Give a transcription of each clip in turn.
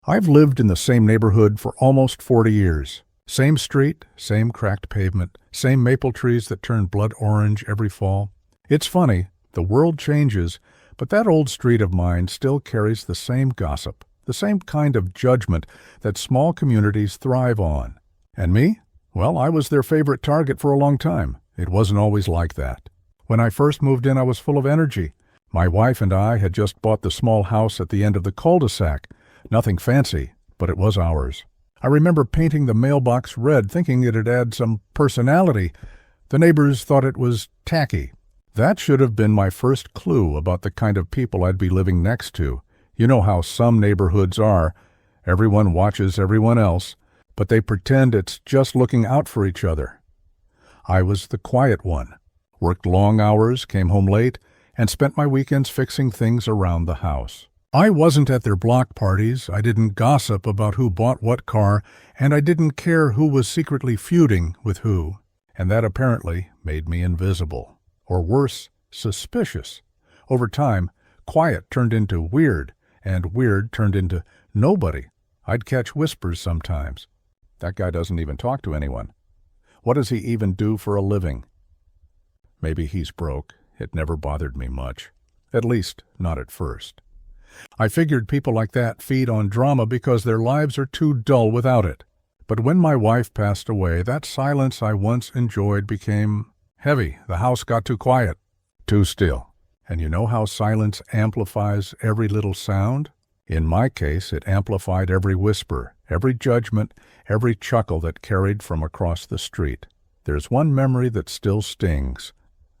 I've lived in the same neighborhood for almost 40 years. Same street, same cracked pavement, same maple trees that turn blood orange every fall. It's funny, the world changes, but that old street of mine still carries the same gossip, the same kind of judgment that small communities thrive on. And me? Well, I was their favorite target for a long time. It wasn't always like that. When I first moved in, I was full of energy. My wife and I had just bought the small house at the end of the cul-de-sac. Nothing fancy, but it was ours. I remember painting the mailbox red, thinking it'd add some personality. The neighbors thought it was tacky. That should have been my first clue about the kind of people I'd be living next to. You know how some neighborhoods are. Everyone watches everyone else, but they pretend it's just looking out for each other. I was the quiet one. Worked long hours, came home late, and spent my weekends fixing things around the house. I wasn't at their block parties, I didn't gossip about who bought what car, and I didn't care who was secretly feuding with who. And that apparently made me invisible. Or worse, suspicious. Over time, quiet turned into weird, and weird turned into nobody. I'd catch whispers sometimes. That guy doesn't even talk to anyone. What does he even do for a living? Maybe he's broke. It never bothered me much. At least, not at first. I figured people like that feed on drama because their lives are too dull without it. But when my wife passed away, that silence I once enjoyed became heavy. The house got too quiet, too still. And you know how silence amplifies every little sound? In my case, it amplified every whisper, every judgment, every chuckle that carried from across the street. There's one memory that still stings.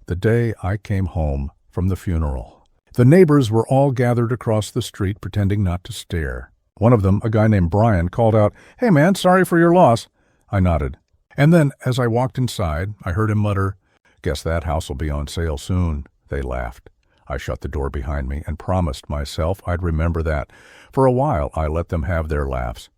The day I came home from the funeral. The neighbors were all gathered across the street pretending not to stare. One of them, a guy named Brian, called out, "Hey man, sorry for your loss." I nodded. And then, as I walked inside, I heard him mutter, "Guess that house will be on sale soon." They laughed. I shut the door behind me and promised myself I'd remember that. For a while, I let them have their laughs.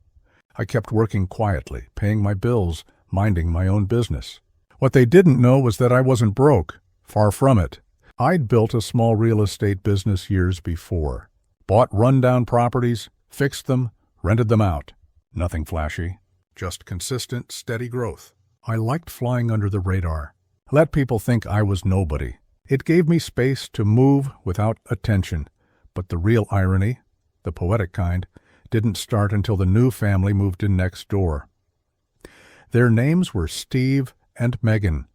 I kept working quietly, paying my bills, minding my own business. What they didn't know was that I wasn't broke. Far from it. I'd built a small real estate business years before. Bought rundown properties, fixed them, rented them out. Nothing flashy, just consistent, steady growth. I liked flying under the radar. Let people think I was nobody. It gave me space to move without attention. But the real irony, the poetic kind, didn't start until the new family moved in next door. Their names were Steve and Megan,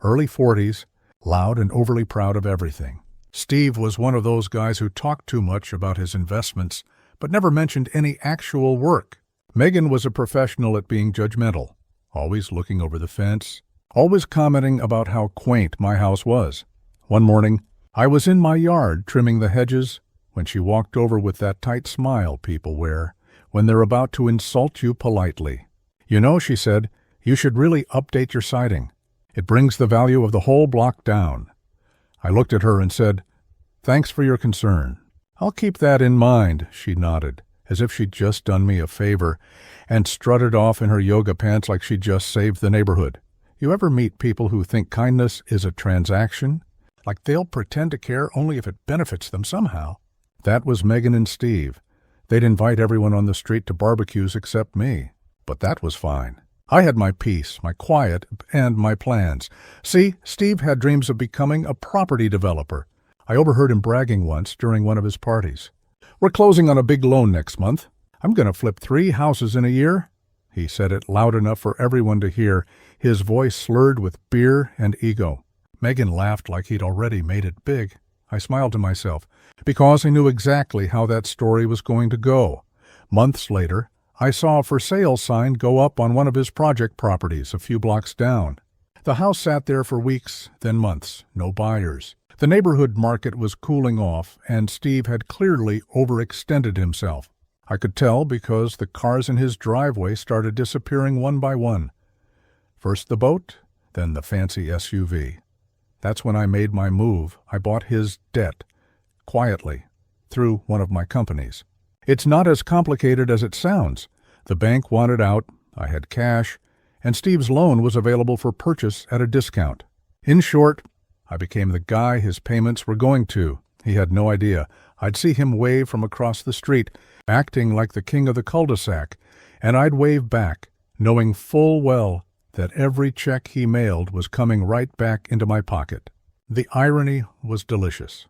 early 40s, loud and overly proud of everything. Steve was one of those guys who talked too much about his investments, but never mentioned any actual work. Megan was a professional at being judgmental, always looking over the fence, always commenting about how quaint my house was. One morning, I was in my yard trimming the hedges when she walked over with that tight smile people wear when they're about to insult you politely. "You know," she said, "you should really update your siding. It brings the value of the whole block down." I looked at her and said, "Thanks for your concern. I'll keep that in mind," she nodded, as if she'd just done me a favor, and strutted off in her yoga pants like she'd just saved the neighborhood. You ever meet people who think kindness is a transaction? Like they'll pretend to care only if it benefits them somehow. That was Megan and Steve. They'd invite everyone on the street to barbecues except me. But that was fine. I had my peace, my quiet, and my plans. See, Steve had dreams of becoming a property developer. I overheard him bragging once during one of his parties. "We're closing on a big loan next month. I'm going to flip 3 houses in a year." He said it loud enough for everyone to hear, his voice slurred with beer and ego. Megan laughed like he'd already made it big. I smiled to myself, because I knew exactly how that story was going to go. Months later, I saw a for sale sign go up on one of his project properties a few blocks down. The house sat there for weeks, then months, no buyers. The neighborhood market was cooling off, and Steve had clearly overextended himself. I could tell because the cars in his driveway started disappearing one by one. First the boat, then the fancy SUV. That's when I made my move. I bought his debt, quietly, through one of my companies. It's not as complicated as it sounds. The bank wanted out, I had cash, and Steve's loan was available for purchase at a discount. In short, I became the guy his payments were going to. He had no idea. I'd see him wave from across the street. acting like the king of the cul-de-sac, and I'd wave back, knowing full well that every check he mailed was coming right back into my pocket. The irony was delicious.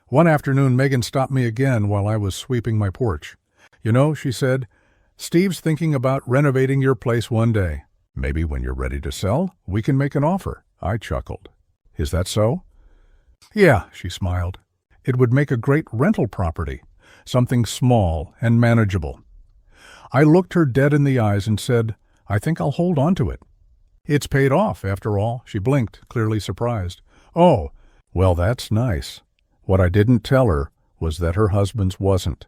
One afternoon, Megan stopped me again while I was sweeping my porch. "You know," she said, "Steve's thinking about renovating your place one day. Maybe when you're ready to sell, we can make an offer." I chuckled. "Is that so?" "Yeah," she smiled. "It would make a great rental property, something small and manageable." I looked her dead in the eyes and said, "I think I'll hold on to it." "It's paid off, after all." She blinked, clearly surprised. "Oh, well, that's nice." What I didn't tell her was that her husband's wasn't.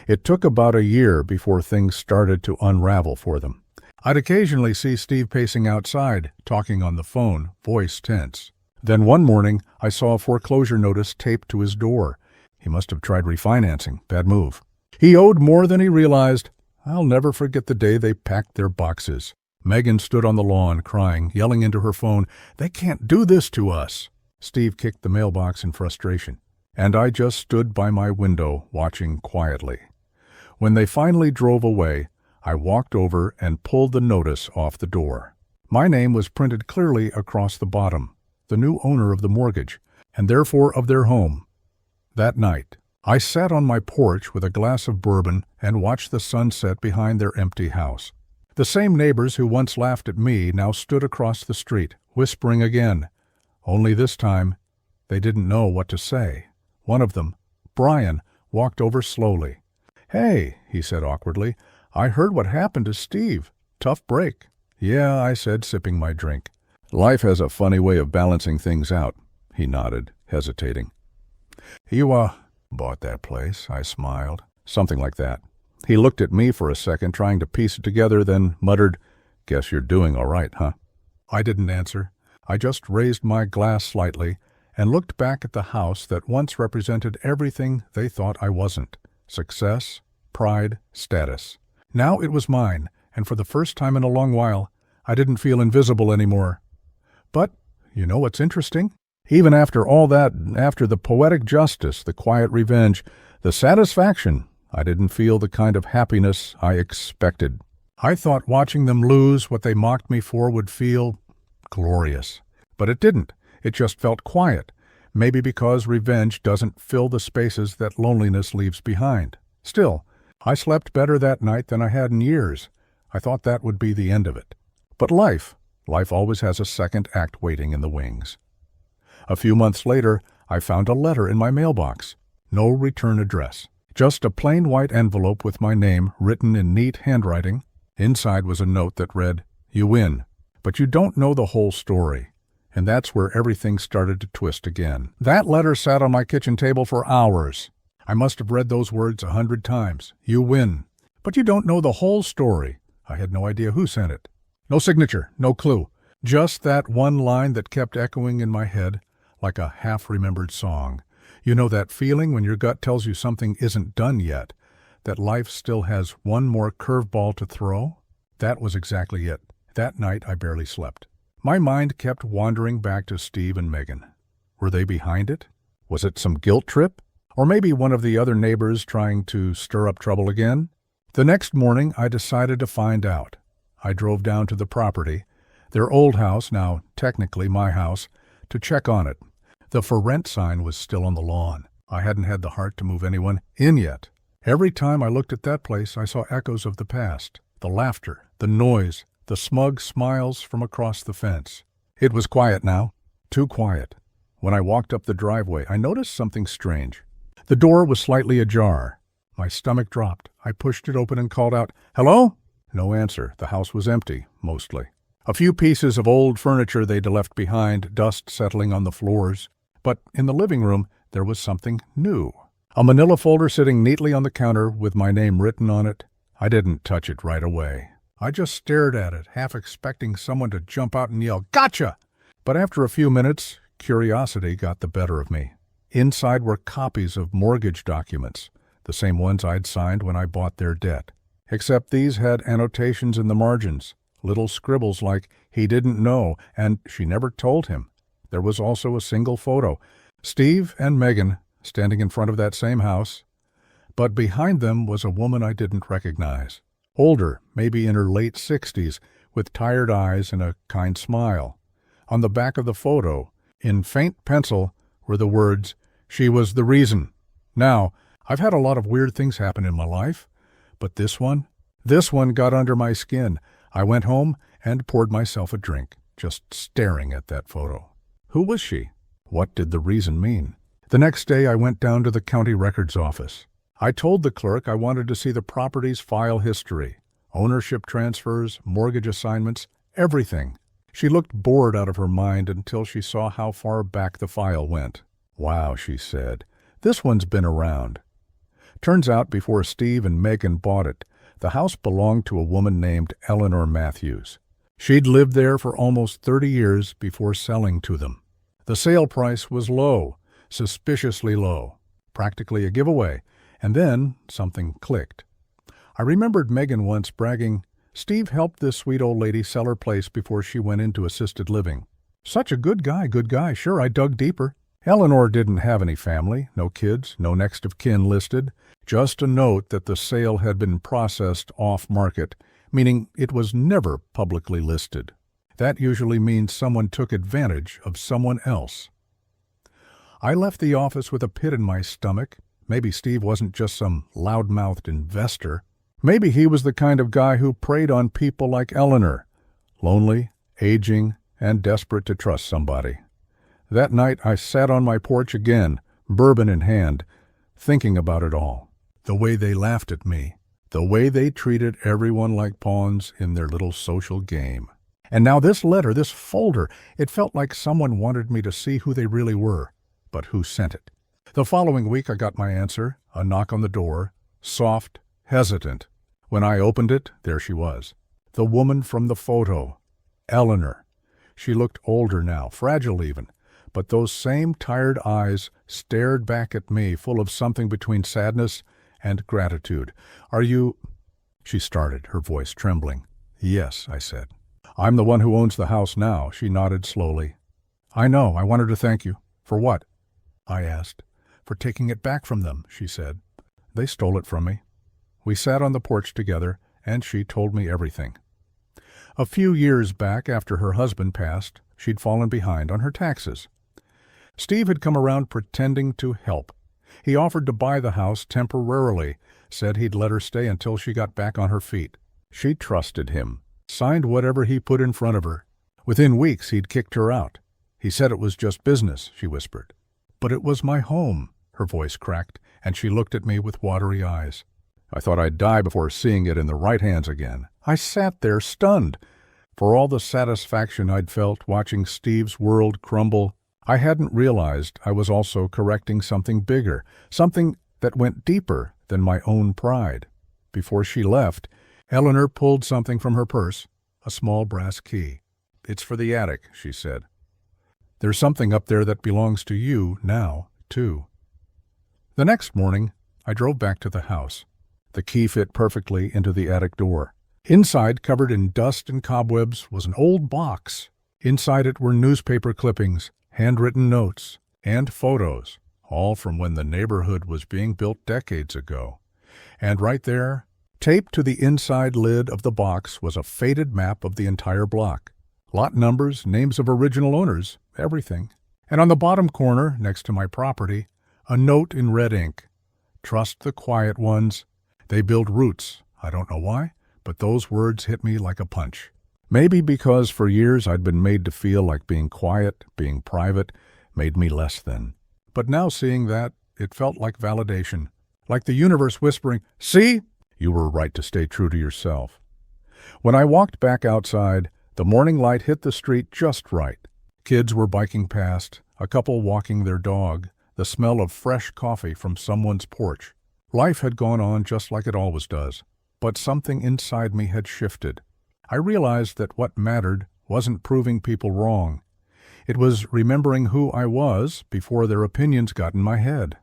It took about a year before things started to unravel for them. I'd occasionally see Steve pacing outside, talking on the phone, voice tense. Then one morning, I saw a foreclosure notice taped to his door. He must have tried refinancing. Bad move. He owed more than he realized. I'll never forget the day they packed their boxes. Megan stood on the lawn, crying, yelling into her phone, "They can't do this to us." Steve kicked the mailbox in frustration, and I just stood by my window, watching quietly. When they finally drove away, I walked over and pulled the notice off the door. My name was printed clearly across the bottom, the new owner of the mortgage, and therefore of their home. That night, I sat on my porch with a glass of bourbon and watched the sunset behind their empty house. The same neighbors who once laughed at me now stood across the street, whispering again. Only this time, they didn't know what to say. One of them, Brian, walked over slowly. "Hey," he said awkwardly, "I heard what happened to Steve. Tough break." "Yeah," I said, sipping my drink. "Life has a funny way of balancing things out." He nodded, hesitating. "You, bought that place?" I smiled. "Something like that." He looked at me for a second, trying to piece it together, then muttered, "Guess you're doing all right, huh?" I didn't answer. I just raised my glass slightly and looked back at the house that once represented everything they thought I wasn't. Success, pride, status. Now it was mine, and for the first time in a long while, I didn't feel invisible anymore. But, you know what's interesting? Even after all that, after the poetic justice, the quiet revenge, the satisfaction, I didn't feel the kind of happiness I expected. I thought watching them lose what they mocked me for would feel glorious. But it didn't. It just felt quiet. Maybe because revenge doesn't fill the spaces that loneliness leaves behind. Still, I slept better that night than I had in years. I thought that would be the end of it. But life always has a second act waiting in the wings. A few months later, I found a letter in my mailbox. No return address. Just a plain white envelope with my name written in neat handwriting. Inside was a note that read, "You win, but you don't know the whole story." And that's where everything started to twist again. That letter sat on my kitchen table for hours. I must have read those words 100 times. "You win, but you don't know the whole story." I had no idea who sent it. No signature, no clue. Just that one line that kept echoing in my head like a half-remembered song. You know that feeling when your gut tells you something isn't done yet, that life still has one more curveball to throw? That was exactly it. That night I barely slept. My mind kept wandering back to Steve and Megan. Were they behind it? Was it some guilt trip? Or maybe one of the other neighbors trying to stir up trouble again? The next morning I decided to find out. I drove down to the property, their old house, now technically my house, to check on it. The "for rent" sign was still on the lawn. I hadn't had the heart to move anyone in yet. Every time I looked at that place, I saw echoes of the past. The laughter, the noise, the smug smiles from across the fence. It was quiet now. Too quiet. When I walked up the driveway, I noticed something strange. The door was slightly ajar. My stomach dropped. I pushed it open and called out, "Hello?" No answer. The house was empty, mostly. A few pieces of old furniture they'd left behind, dust settling on the floors. But in the living room, there was something new. A manila folder sitting neatly on the counter with my name written on it. I didn't touch it right away. I just stared at it, half expecting someone to jump out and yell, "Gotcha!" But after a few minutes, curiosity got the better of me. Inside were copies of mortgage documents, the same ones I'd signed when I bought their debt. Except these had annotations in the margins, little scribbles like, "He didn't know," and "She never told him." There was also a single photo. Steve and Megan standing in front of that same house. But behind them was a woman I didn't recognize. Older, maybe in her late 60s, with tired eyes and a kind smile. On the back of the photo, in faint pencil, were the words, "She was the reason." Now, I've had a lot of weird things happen in my life, but this one got under my skin. I went home and poured myself a drink, just staring at that photo. Who was she? What did the reason mean? The next day I went down to the county records office. I told the clerk I wanted to see the property's file history, ownership transfers, mortgage assignments, everything. She looked bored out of her mind until she saw how far back the file went. "Wow," she said, "this one's been around." Turns out before Steve and Megan bought it, the house belonged to a woman named Eleanor Matthews. She'd lived there for almost 30 years before selling to them. The sale price was low, suspiciously low, practically a giveaway, and then something clicked. I remembered Megan once bragging, "Steve helped this sweet old lady sell her place before she went into assisted living. Such a good guy. Sure, I dug deeper." Eleanor didn't have any family, no kids, no next of kin listed, just a note that the sale had been processed off-market, meaning it was never publicly listed. That usually means someone took advantage of someone else. I left the office with a pit in my stomach. Maybe Steve wasn't just some loud-mouthed investor. Maybe he was the kind of guy who preyed on people like Eleanor, lonely, aging, and desperate to trust somebody. That night I sat on my porch again, bourbon in hand, thinking about it all. The way they laughed at me. The way they treated everyone like pawns in their little social game. And now this letter, this folder, it felt like someone wanted me to see who they really were. But who sent it? The following week I got my answer, a knock on the door, soft, hesitant. When I opened it, there she was. The woman from the photo. Eleanor. She looked older now, fragile even. But those same tired eyes stared back at me, full of something between sadness and gratitude. "Are you—" She started, her voice trembling. "Yes," I said. "I'm the one who owns the house now." She nodded slowly. "I know. I wanted to thank you." "For what?" I asked. "For taking it back from them," she said. "They stole it from me." We sat on the porch together, and she told me everything. A few years back, after her husband passed, she'd fallen behind on her taxes. Steve had come around pretending to help. He offered to buy the house temporarily, said he'd let her stay until she got back on her feet. She trusted him, signed whatever he put in front of her. Within weeks, he'd kicked her out. He said it was just business, she whispered. "But it was my home," her voice cracked, and she looked at me with watery eyes. I thought I'd die before seeing it in the right hands again. I sat there, stunned. For all the satisfaction I'd felt watching Steve's world crumble, I hadn't realized I was also correcting something bigger, something that went deeper than my own pride. Before she left, Eleanor pulled something from her purse, a small brass key. "It's for the attic," she said. "There's something up there that belongs to you now, too." The next morning, I drove back to the house. The key fit perfectly into the attic door. Inside, covered in dust and cobwebs, was an old box. Inside it were newspaper clippings, handwritten notes, and photos, all from when the neighborhood was being built decades ago. And right there, taped to the inside lid of the box, was a faded map of the entire block. Lot numbers, names of original owners, everything. And on the bottom corner, next to my property, a note in red ink. "Trust the quiet ones. They build roots." I don't know why, but those words hit me like a punch. Maybe because for years I'd been made to feel like being quiet, being private, made me less than. But now seeing that, it felt like validation. Like the universe whispering, "See? You were right to stay true to yourself." When I walked back outside, the morning light hit the street just right. Kids were biking past, a couple walking their dog, the smell of fresh coffee from someone's porch. Life had gone on just like it always does, but something inside me had shifted. I realized that what mattered wasn't proving people wrong. It was remembering who I was before their opinions got in my head.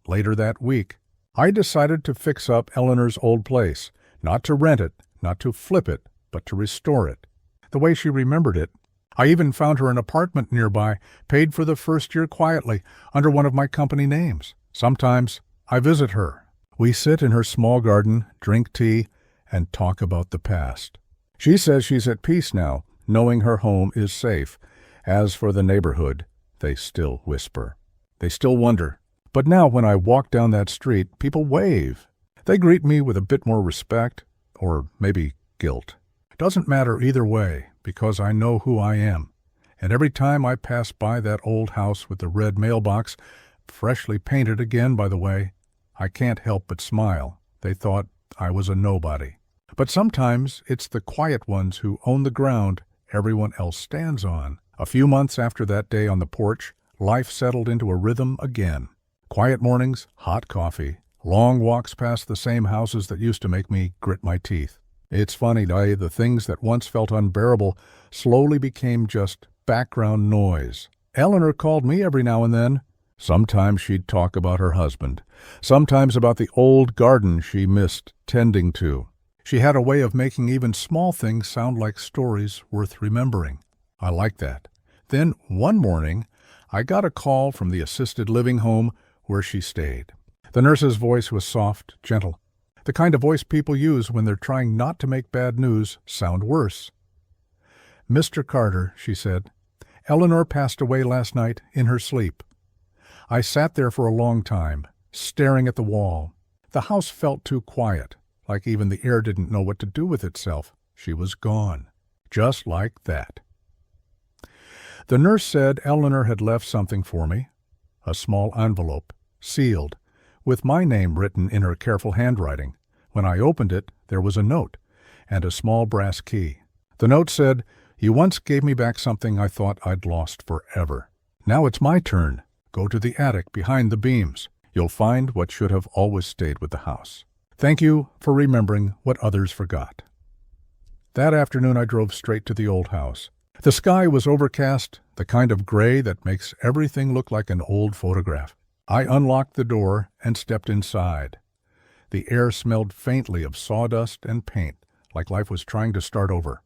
Later that week, I decided to fix up Eleanor's old place, not to rent it, not to flip it, but to restore it, the way she remembered it. I even found her an apartment nearby, paid for the first year quietly, under one of my company names. Sometimes I visit her. We sit in her small garden, drink tea, and talk about the past. She says she's at peace now, knowing her home is safe. As for the neighborhood, they still whisper. They still wonder. But now when I walk down that street, people wave. They greet me with a bit more respect, or maybe guilt. Doesn't matter either way, because I know who I am. And every time I pass by that old house with the red mailbox, freshly painted again, by the way, I can't help but smile. They thought I was a nobody. But sometimes it's the quiet ones who own the ground everyone else stands on. A few months after that day on the porch, life settled into a rhythm again. Quiet mornings, hot coffee, long walks past the same houses that used to make me grit my teeth. It's funny, the things that once felt unbearable slowly became just background noise. Eleanor called me every now and then. Sometimes she'd talk about her husband, sometimes about the old garden she missed tending to. She had a way of making even small things sound like stories worth remembering. I like that. Then, one morning, I got a call from the assisted living home where she stayed. The nurse's voice was soft, gentle, the kind of voice people use when they're trying not to make bad news sound worse. "Mr. Carter," she said, "Eleanor passed away last night in her sleep." I sat there for a long time, staring at the wall. The house felt too quiet, like even the air didn't know what to do with itself. She was gone. Just like that. The nurse said Eleanor had left something for me, a small envelope, sealed, with my name written in her careful handwriting. When I opened it, there was a note and a small brass key. The note said, "You once gave me back something I thought I'd lost forever. Now it's my turn. Go to the attic behind the beams. You'll find what should have always stayed with the house. Thank you for remembering what others forgot." That afternoon I drove straight to the old house. The sky was overcast, the kind of gray that makes everything look like an old photograph. I unlocked the door and stepped inside. The air smelled faintly of sawdust and paint, like life was trying to start over.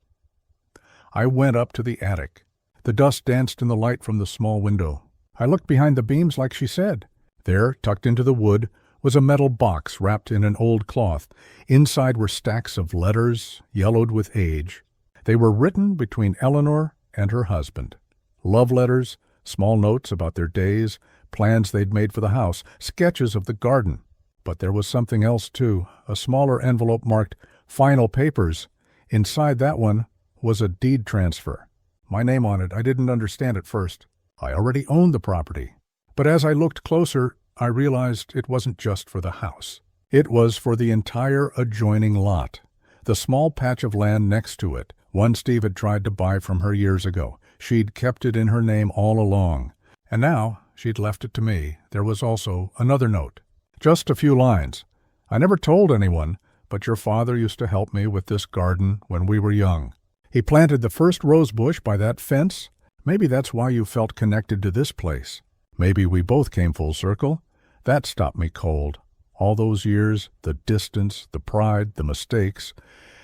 I went up to the attic. The dust danced in the light from the small window. I looked behind the beams like she said. There, tucked into the wood, was a metal box wrapped in an old cloth. Inside were stacks of letters, yellowed with age. They were written between Eleanor and her husband. Love letters, small notes about their days, plans they'd made for the house, sketches of the garden. But there was something else, too, a smaller envelope marked "Final Papers." Inside that one was a deed transfer. My name on it. I didn't understand at first. I already owned the property. But as I looked closer, I realized it wasn't just for the house. It was for the entire adjoining lot. The small patch of land next to it, one Steve had tried to buy from her years ago. She'd kept it in her name all along. And now she'd left it to me. There was also another note. Just a few lines. "I never told anyone, but your father used to help me with this garden when we were young. He planted the first rose bush by that fence. Maybe that's why you felt connected to this place. Maybe we both came full circle. That stopped me cold. All those years, the distance, the pride, the mistakes.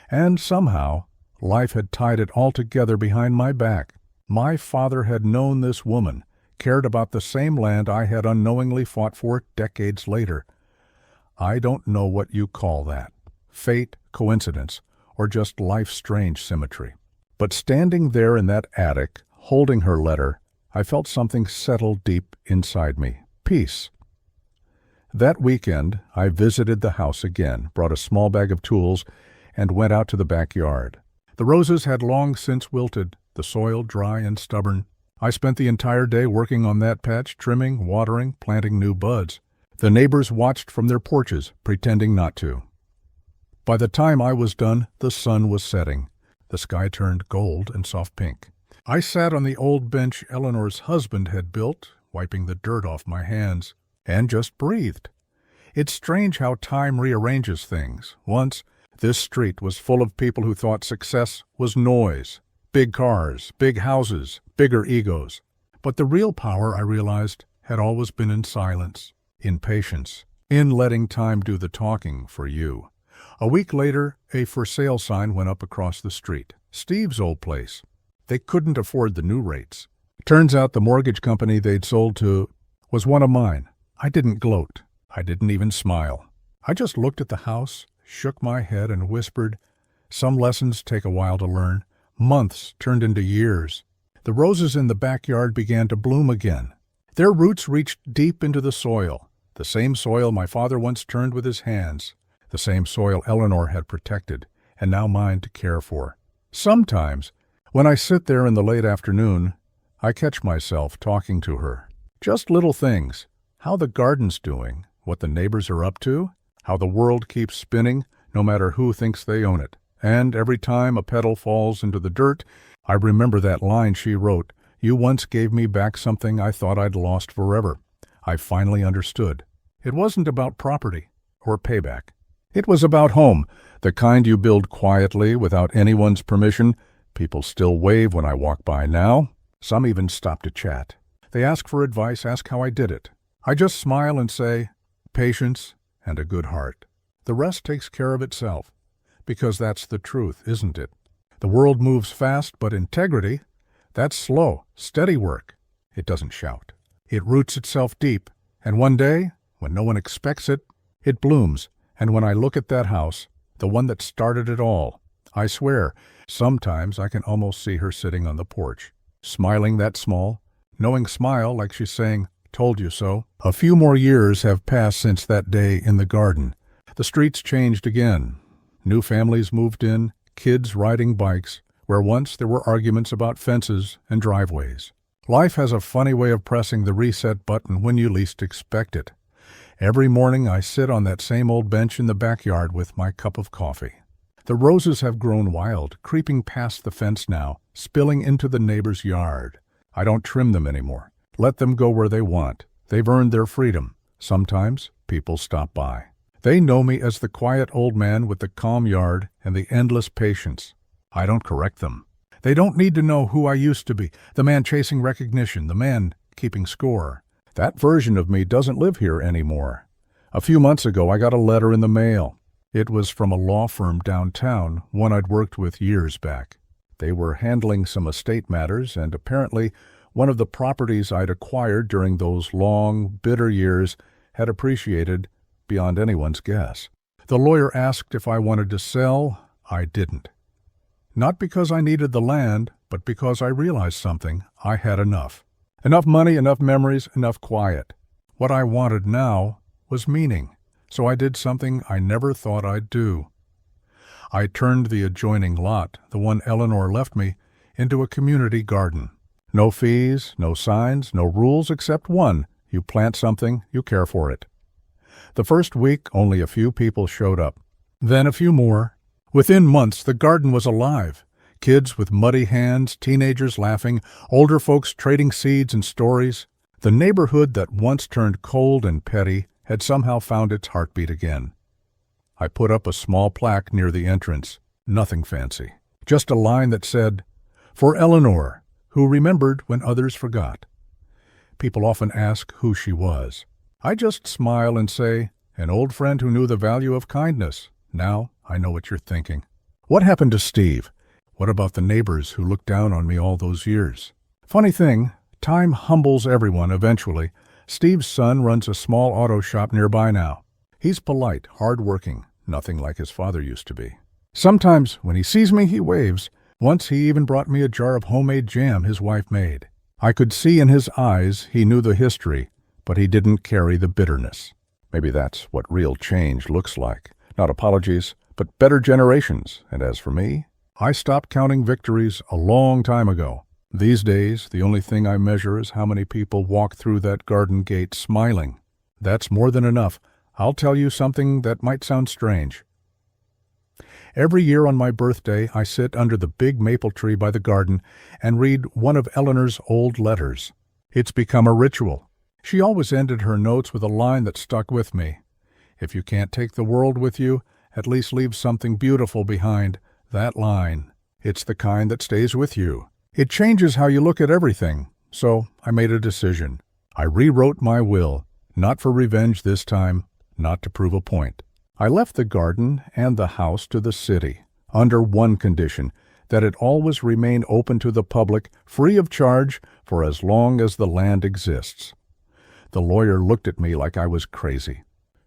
And somehow, life had tied it all together behind my back. My father had known this woman, cared about the same land I had unknowingly fought for decades later. I don't know what you call that. Fate, coincidence, or just life's strange symmetry. But standing there in that attic, holding her letter, I felt something settle deep inside me. Peace. That weekend, I visited the house again, brought a small bag of tools, and went out to the backyard. The roses had long since wilted, the soil dry and stubborn. I spent the entire day working on that patch, trimming, watering, planting new buds. The neighbors watched from their porches, pretending not to. By the time I was done, the sun was setting. The sky turned gold and soft pink. I sat on the old bench Eleanor's husband had built, wiping the dirt off my hands, and just breathed. It's strange how time rearranges things. Once, this street was full of people who thought success was noise, big cars, big houses, bigger egos. But the real power, I realized, had always been in silence, in patience, in letting time do the talking for you. A week later, a for sale sign went up across the street. Steve's old place. They couldn't afford the new rates. Turns out the mortgage company they'd sold to was one of mine. I didn't gloat. I didn't even smile. I just looked at the house, shook my head, and whispered, "Some lessons take a while to learn." Months turned into years. The roses in the backyard began to bloom again. Their roots reached deep into the soil, the same soil my father once turned with his hands, the same soil Eleanor had protected, and now mine to care for. Sometimes, when I sit there in the late afternoon, I catch myself talking to her. Just little things. How the garden's doing, what the neighbors are up to, how the world keeps spinning, no matter who thinks they own it. And every time a petal falls into the dirt, I remember that line she wrote, "You once gave me back something I thought I'd lost forever." I finally understood. It wasn't about property or payback. It was about home, the kind you build quietly without anyone's permission. People still wave when I walk by now. Some even stop to chat. They ask for advice, ask how I did it. I just smile and say, patience and a good heart. The rest takes care of itself. Because that's the truth, isn't it? The world moves fast, but integrity, that's slow, steady work. It doesn't shout. It roots itself deep, and one day, when no one expects it, it blooms. And when I look at that house, the one that started it all, I swear, sometimes I can almost see her sitting on the porch, smiling that small, knowing smile like she's saying, "Told you so." A few more years have passed since that day in the garden. The streets changed again. New families moved in, kids riding bikes, where once there were arguments about fences and driveways. Life has a funny way of pressing the reset button when you least expect it. Every morning I sit on that same old bench in the backyard with my cup of coffee. The roses have grown wild, creeping past the fence now, spilling into the neighbor's yard. I don't trim them anymore. Let them go where they want. They've earned their freedom. Sometimes people stop by. They know me as the quiet old man with the calm yard and the endless patience. I don't correct them. They don't need to know who I used to be, the man chasing recognition, the man keeping score. That version of me doesn't live here anymore. A few months ago, I got a letter in the mail. It was from a law firm downtown, one I'd worked with years back. They were handling some estate matters, and apparently one of the properties I'd acquired during those long, bitter years had appreciated beyond anyone's guess. The lawyer asked if I wanted to sell. I didn't. Not because I needed the land, but because I realized something. I had enough. Enough money, enough memories, enough quiet. What I wanted now was meaning, so I did something I never thought I'd do. I turned the adjoining lot, the one Eleanor left me, into a community garden. No fees, no signs, no rules except one. You plant something, you care for it. The first week, only a few people showed up. Then a few more. Within months, the garden was alive. Kids with muddy hands, teenagers laughing, older folks trading seeds and stories. The neighborhood that once turned cold and petty had somehow found its heartbeat again. I put up a small plaque near the entrance. Nothing fancy. Just a line that said, "For Eleanor, who remembered when others forgot." People often ask who she was. I just smile and say, "An old friend who knew the value of kindness." Now I know what you're thinking. What happened to Steve? What about the neighbors who looked down on me all those years? Funny thing, time humbles everyone eventually. Steve's son runs a small auto shop nearby now. He's polite, hard-working, nothing like his father used to be. Sometimes when he sees me, he waves. Once he even brought me a jar of homemade jam his wife made. I could see in his eyes he knew the history, but he didn't carry the bitterness. Maybe that's what real change looks like. Not apologies, but better generations. And as for me, I stopped counting victories a long time ago. These days, the only thing I measure is how many people walk through that garden gate smiling. That's more than enough. I'll tell you something that might sound strange. Every year on my birthday, I sit under the big maple tree by the garden and read one of Eleanor's old letters. It's become a ritual. She always ended her notes with a line that stuck with me. If you can't take the world with you, at least leave something beautiful behind. That line. It's the kind that stays with you. It changes how you look at everything. So I made a decision. I rewrote my will, not for revenge this time, not to prove a point. I left the garden and the house to the city, under one condition, that it always remain open to the public, free of charge, for as long as the land exists. The lawyer looked at me like I was crazy.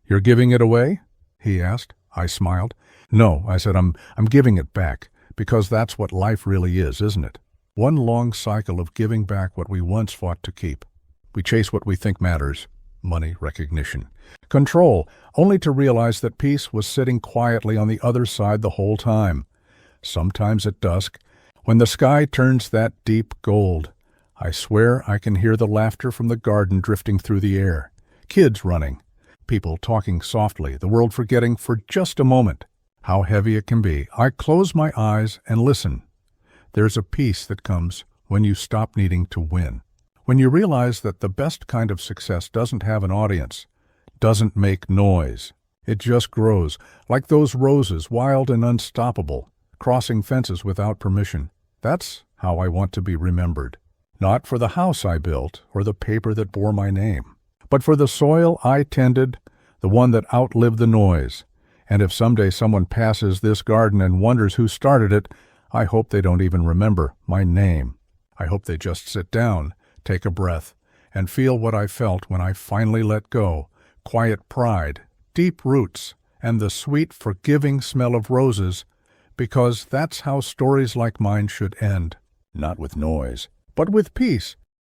You're giving it away? He asked. I smiled. No, I said, I'm giving it back, because that's what life really is, isn't it? One long cycle of giving back what we once fought to keep. We chase what we think matters. Money, recognition, control, only to realize that peace was sitting quietly on the other side the whole time. Sometimes at dusk, when the sky turns that deep gold, I swear I can hear the laughter from the garden drifting through the air. Kids running, people talking softly, the world forgetting for just a moment how heavy it can be. I close my eyes and listen. There's a peace that comes when you stop needing to win. When you realize that the best kind of success doesn't have an audience, doesn't make noise. It just grows, like those roses, wild and unstoppable, crossing fences without permission. That's how I want to be remembered. Not for the house I built or the paper that bore my name, but for the soil I tended, the one that outlived the noise. And if someday someone passes this garden and wonders who started it, I hope they don't even remember my name. I hope they just sit down, take a breath, and feel what I felt when I finally let go. Quiet pride, deep roots, and the sweet, forgiving smell of roses, because that's how stories like mine should end. Not with noise, but with peace,